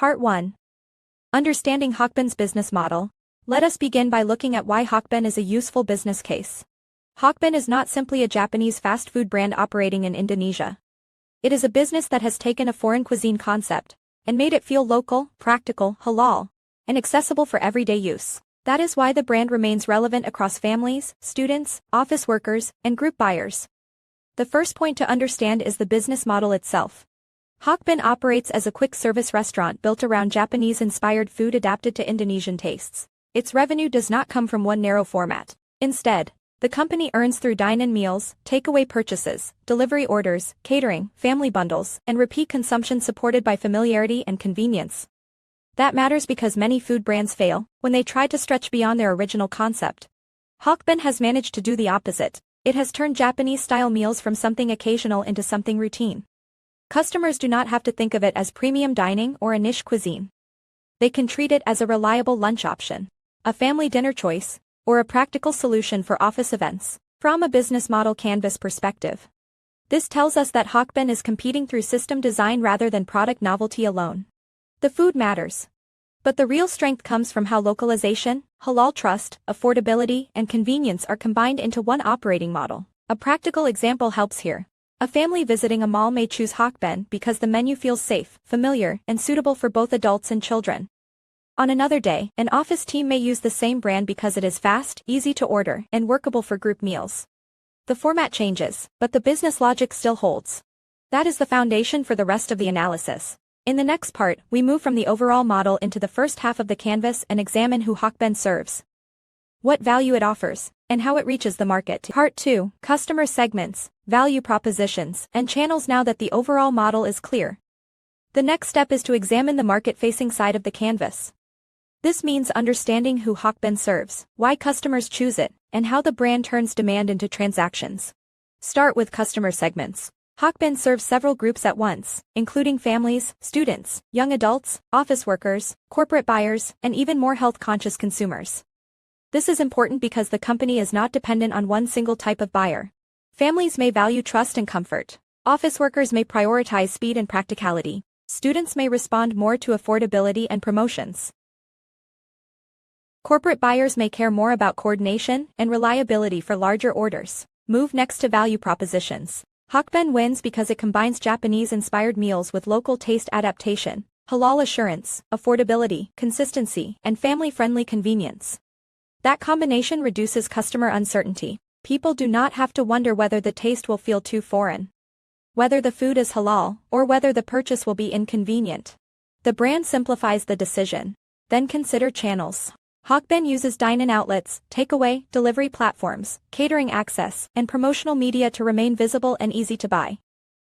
Part 1. Understanding HokBen's business model. Let us begin by looking at why HokBen is a useful business case. HokBen is not simply a Japanese fast food brand operating in Indonesia. It is a business that has taken a foreign cuisine concept and made it feel local, practical, halal, and accessible for everyday use. That is why the brand remains relevant across families, students, office workers, and group buyers. The first point to understand is the business model itself. HokBen operates as a quick-service restaurant built around Japanese-inspired food adapted to Indonesian tastes. Its revenue does not come from one narrow format. Instead, the company earns through dine-in meals, takeaway purchases, delivery orders, catering, family bundles, and repeat consumption supported by familiarity and convenience. That matters because many food brands fail when they try to stretch beyond their original concept. HokBen has managed to do the opposite. It has turned Japanese-style meals from something occasional into something routine. Customers do not have to think of it as premium dining or a niche cuisine. They can treat it as a reliable lunch option, a family dinner choice, or a practical solution for office events. From a business model canvas perspective, this tells us that HokBen is competing through system design rather than product novelty alone. The food matters, but the real strength comes from how localization, halal trust, affordability, and convenience are combined into one operating model. A practical example helps here. A family visiting a mall may choose HokBen because the menu feels safe, familiar, and suitable for both adults and children. On another day, an office team may use the same brand because it is fast, easy to order, and workable for group meals. The format changes, but the business logic still holds. That is the foundation for the rest of the analysis. In the next part, we move from the overall model into the first half of the canvas and examine who HokBen serves, what value it offers, and how it reaches the market. Part 2, Customer Segments, Value Propositions, and Channels. Now that the overall model is clear, the next step is to examine the market-facing side of the canvas. This means understanding who HokBen serves, why customers choose it, and how the brand turns demand into transactions. Start with customer segments. HokBen serves several groups at once, including families, students, young adults, office workers, corporate buyers, and even more health-conscious consumers. This is important because the company is not dependent on one single type of buyer. Families may value trust and comfort. Office workers may prioritize speed and practicality. Students may respond more to affordability and promotions. Corporate buyers may care more about coordination and reliability for larger orders. Move next to value propositions. HokBen wins because it combines Japanese-inspired meals with local taste adaptation, halal assurance, affordability, consistency, and family-friendly convenience. That combination reduces customer uncertainty. People do not have to wonder whether the taste will feel too foreign, whether the food is halal, or whether the purchase will be inconvenient. The brand simplifies the decision. Then consider channels. HokBen uses dine-in outlets, takeaway, delivery platforms, catering access, and promotional media to remain visible and easy to buy.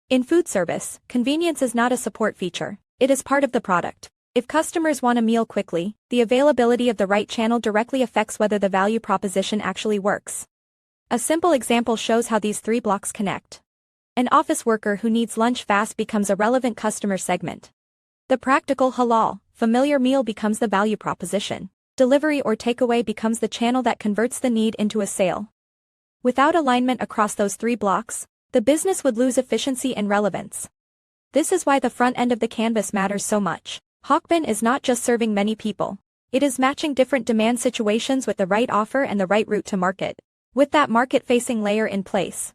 In food service, convenience is not a support feature. It is part of the product. If customers want a meal quickly, the availability of the right channel directly affects whether the value proposition actually works. A simple example shows how these three blocks connect. An office worker who needs lunch fast becomes a relevant customer segment. The practical halal, familiar meal becomes the value proposition. Delivery or takeaway becomes the channel that converts the need into a sale. Without alignment across those three blocks, the business would lose efficiency and relevance. This is why the front end of the canvas matters so much. HokBen is not just serving many people. It is matching different demand situations with the right offer and the right route to market. With that market-facing layer in place,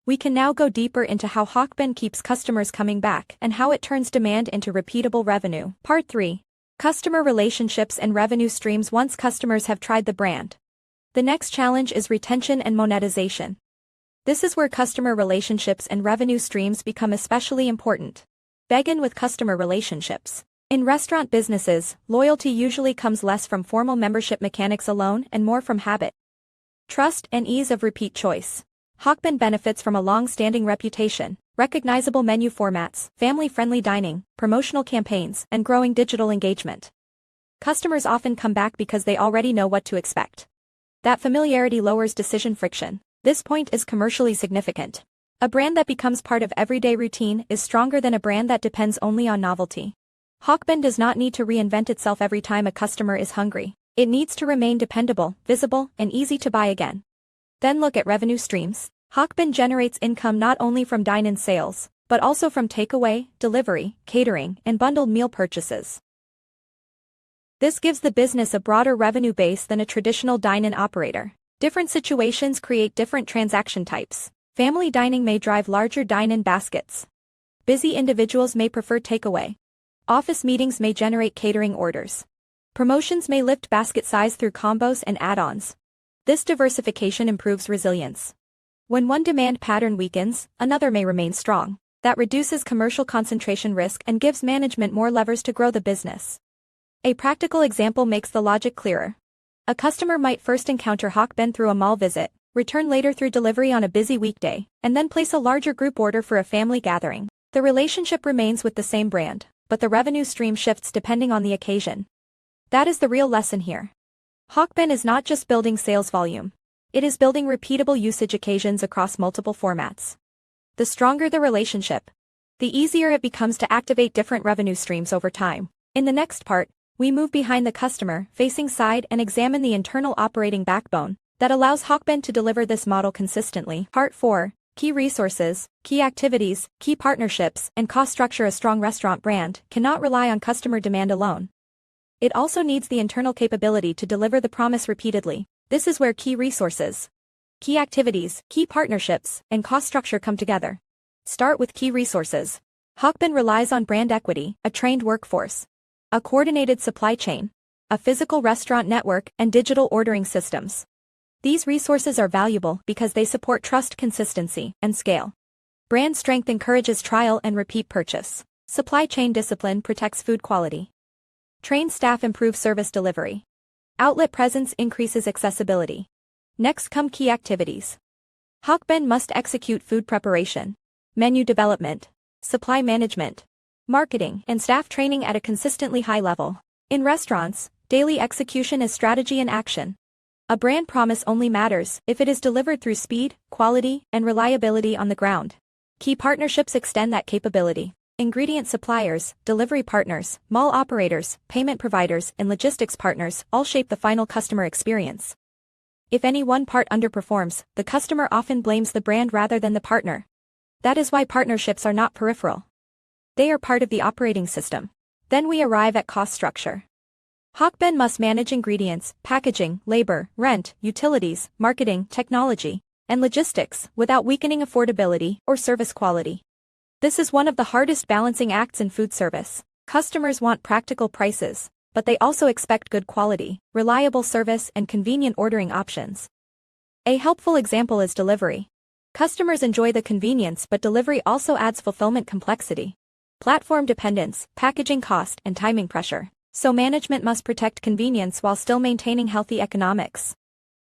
we can now go deeper into how HokBen keeps customers coming back and how it turns demand into repeatable revenue. Part 3. Customer relationships and revenue streams. Once customers have tried the brand, the next challenge is retention and monetization. This is where customer relationships and revenue streams become especially important. Begin with customer relationships. In restaurant businesses, loyalty usually comes less from formal membership mechanics alone and more from habit, trust, and ease of repeat choice. HokBen benefits from a long-standing reputation, recognizable menu formats, family-friendly dining, promotional campaigns, and growing digital engagement. Customers often come back because they already know what to expect. That familiarity lowers decision friction. This point is commercially significant. A brand that becomes part of everyday routine is stronger than a brand that depends only on novelty. HokBen does not need to reinvent itself every time a customer is hungry. It needs to remain dependable, visible, and easy to buy again. Then look at revenue streams. HokBen generates income not only from dine-in sales, but also from takeaway, delivery, catering, and bundled meal purchases. This gives the business a broader revenue base than a traditional dine-in operator. Different situations create different transaction types. Family dining may drive larger dine-in baskets. Busy individuals may prefer takeaway. Office meetings may generate catering orders. Promotions may lift basket size through combos and add-ons. This diversification improves resilience. When one demand pattern weakens, another may remain strong. That reduces commercial concentration risk and gives management more levers to grow the business. A practical example makes the logic clearer. A customer might first encounter HokBen through a mall visit, return later through delivery on a busy weekday, and then place a larger group order for a family gathering. The relationship remains with the same brand, but the revenue stream shifts depending on the occasion. That is the real lesson here. HokBen is not just building sales volume. It is building repeatable usage occasions across multiple formats. The stronger the relationship, the easier it becomes to activate different revenue streams over time. In the next part, we move behind the customer-facing side and examine the internal operating backbone that allows HokBen to deliver this model consistently. Part 4. Key resources, key activities, key partnerships, and cost structure. A strong restaurant brand cannot rely on customer demand alone. It also needs the internal capability to deliver the promise repeatedly. This is where key resources, key activities, key partnerships, and cost structure come together. Start with key resources. HokBen relies on brand equity, a trained workforce, a coordinated supply chain, a physical restaurant network, and digital ordering systems. These resources are valuable because they support trust, consistency, and scale. Brand strength encourages trial and repeat purchase. Supply chain discipline protects food quality. Trained staff improve service delivery. Outlet presence increases accessibility. Next come key activities. HokBen must execute food preparation, menu development, supply management, marketing, and staff training at a consistently high level. In restaurants, daily execution is strategy in action. A brand promise only matters if it is delivered through speed, quality, and reliability on the ground. Key partnerships extend that capability. Ingredient suppliers, delivery partners, mall operators, payment providers, and logistics partners all shape the final customer experience. If any one part underperforms, the customer often blames the brand rather than the partner. That is why partnerships are not peripheral. They are part of the operating system. Then we arrive at cost structure. HokBen must manage ingredients, packaging, labor, rent, utilities, marketing, technology, and logistics without weakening affordability or service quality. This is one of the hardest balancing acts in food service. Customers want practical prices, but they also expect good quality, reliable service, and convenient ordering options. A helpful example is delivery. Customers enjoy the convenience, but delivery also adds fulfillment complexity, platform dependence, packaging cost, and timing pressure. So management must protect convenience while still maintaining healthy economics.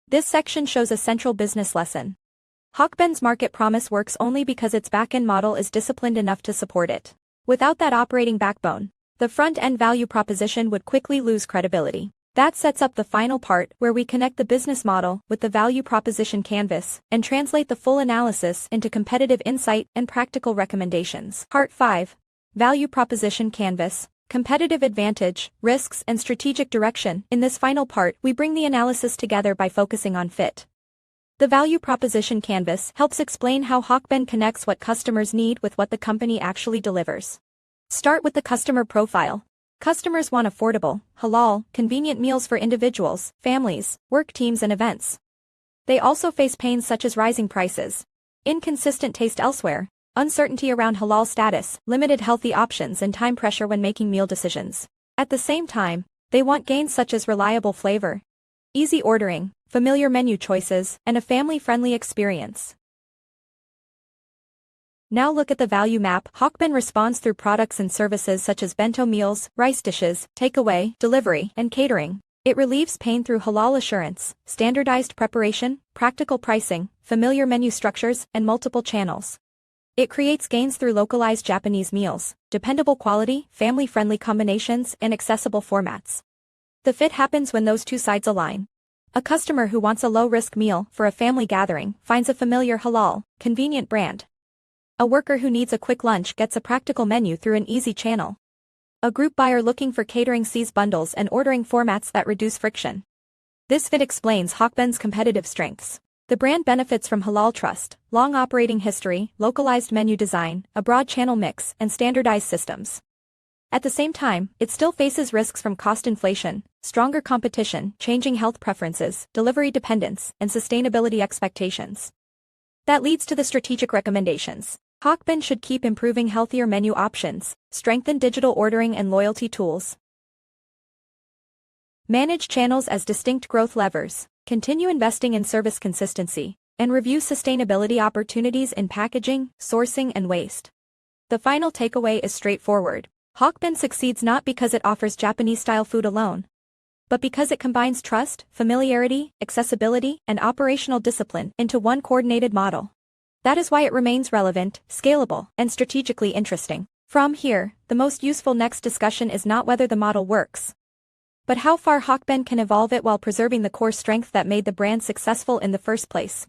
This section shows a central business lesson. HokBen's market promise works only because its back-end model is disciplined enough to support it. Without that operating backbone, the front-end value proposition would quickly lose credibility. That sets up the final part where we connect the business model with the value proposition canvas and translate the full analysis into competitive insight and practical recommendations. Part 5. Value proposition canvas, competitive advantage, risks, and strategic direction. In this final part, we bring the analysis together by focusing on fit. The value proposition canvas helps explain how HokBen connects what customers need with what the company actually delivers. Start with the customer profile. Customers want affordable, halal, convenient meals for individuals, families, work teams, and events. They also face pains such as rising prices, inconsistent taste elsewhere, uncertainty around halal status, limited healthy options, and time pressure when making meal decisions. At the same time, they want gains such as reliable flavor, easy ordering, familiar menu choices, and a family-friendly experience. Now look at the value map. HokBen responds through products and services such as bento meals, rice dishes, takeaway, delivery, and catering. It relieves pain through halal assurance, standardized preparation, practical pricing, familiar menu structures, and multiple channels. It creates gains through localized Japanese meals, dependable quality, family-friendly combinations, and accessible formats. The fit happens when those two sides align. A customer who wants a low-risk meal for a family gathering finds a familiar halal, convenient brand. A worker who needs a quick lunch gets a practical menu through an easy channel. A group buyer looking for catering sees bundles and ordering formats that reduce friction. This fit explains HokBen's competitive strengths. The brand benefits from halal trust, long operating history, localized menu design, a broad channel mix, and standardized systems. At the same time, it still faces risks from cost inflation, stronger competition, changing health preferences, delivery dependence, and sustainability expectations. That leads to the strategic recommendations. HokBen should keep improving healthier menu options, strengthen digital ordering and loyalty tools, manage channels as distinct growth levers, continue investing in service consistency, and review sustainability opportunities in packaging, sourcing, and waste. The final takeaway is straightforward. HokBen succeeds not because it offers Japanese-style food alone, but because it combines trust, familiarity, accessibility, and operational discipline into one coordinated model. That is why it remains relevant, scalable, and strategically interesting. From here, the most useful next discussion is not whether the model works, but how far HokBen can evolve it while preserving the core strength that made the brand successful in the first place.